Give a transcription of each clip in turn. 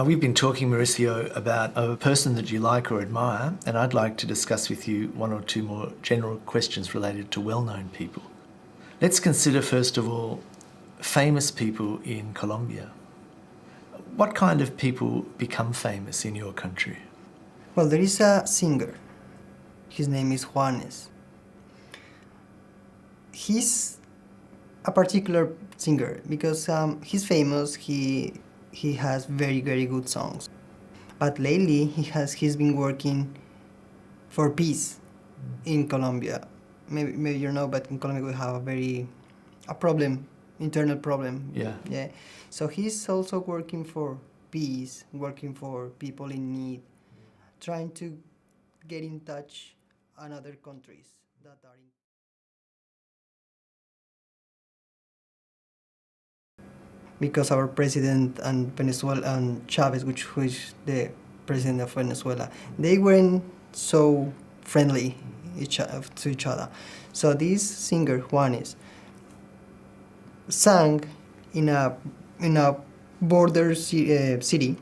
We've been talking, Mauricio, about a person that you like or admire, and I'd like to discuss with you one or two more general questions related to well-known people. Let's consider, first of all, famous people in Colombia. What kind of people become famous in your country? Well, there is a singer. His name is Juanes. He's a particular singer because he's famous. He has very, very good songs. But lately he's been working for peace in Colombia. Maybe you know, but in Colombia we have a problem, internal problem. Yeah. So he's also working for peace, working for people in need, trying to get in touch on other countries that are in. Because our president and Venezuela and Chavez, which is the president of Venezuela, they weren't so friendly to each other. So this singer Juanes sang in a border city,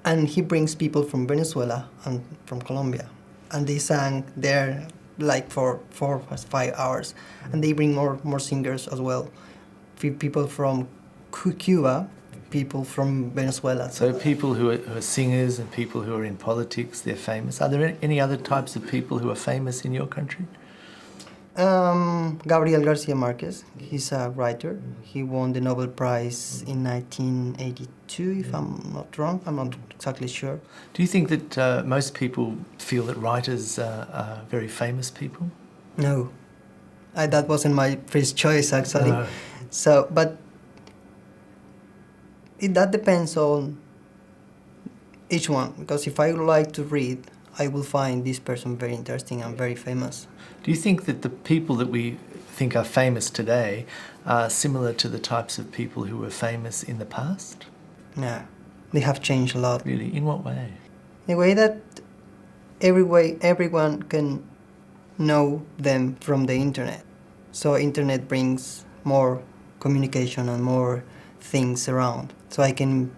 and he brings people from Venezuela and from Colombia, and they sang there like for 4 or 5 hours, and they bring more singers as well, people from Cuba, people from Venezuela. So people who are singers and people who are in politics, they're famous. Are there any other types of people who are famous in your country? Gabriel Garcia Marquez, he's a writer. He won the Nobel Prize in 1982, if I'm not wrong. I'm not exactly sure. Do you think that most people feel that writers are very famous people? No. That wasn't my first choice, actually. No. So, but that depends on each one, because if I like to read, I will find this person very interesting and very famous. Do you think that the people that we think are famous today are similar to the types of people who were famous in the past? No, they have changed a lot. Really? In what way? In a way that everyone can know them from the internet. So internet brings more communication and more things around. So I can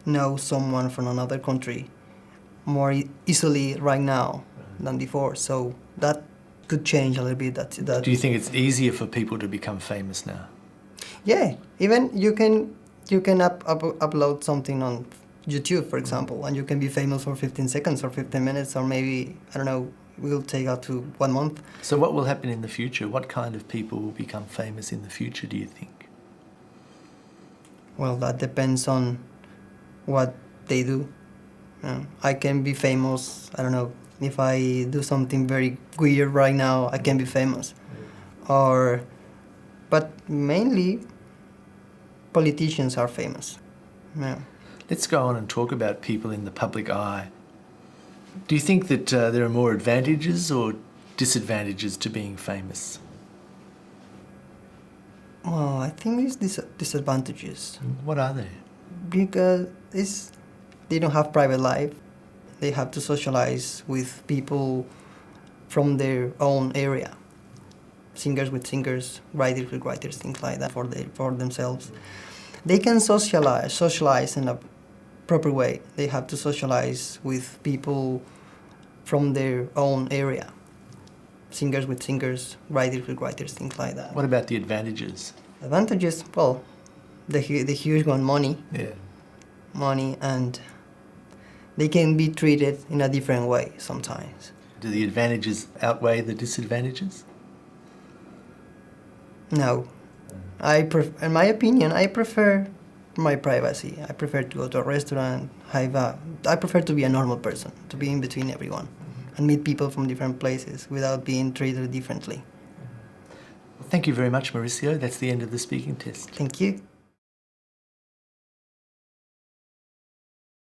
know someone from another country more easily right now than before. So that could change a little bit. Do you think it's easier for people to become famous now? Yeah, even you can upload something on YouTube, for example, and you can be famous for 15 seconds or 15 minutes, or maybe, I don't know, will take up to 1 month. So what will happen in the future? What kind of people will become famous in the future, do you think? Well, that depends on what they do. I can be famous, I don't know, if I do something very weird right now, I can be famous. But mainly, politicians are famous. Yeah. Let's go on and talk about people in the public eye. Do you think that there are more advantages or disadvantages to being famous? Well, I think it's disadvantages. What are they? Because they don't have private life. They have to socialize with people from their own area. Singers with singers, writers with writers, things like that for themselves. They can socialize in a proper way. They have to socialize with people from their own area. Singers with singers, writers with writers, things like that. What about the advantages? Advantages, well, the huge one, money. Yeah. Money, and they can be treated in a different way sometimes. Do the advantages outweigh the disadvantages? No. In my opinion, I prefer my privacy. I prefer to go to a restaurant. I prefer to be a normal person, to be in between everyone, and meet people from different places without being treated differently. Well, thank you very much, Mauricio. That's the end of the speaking test. Thank you.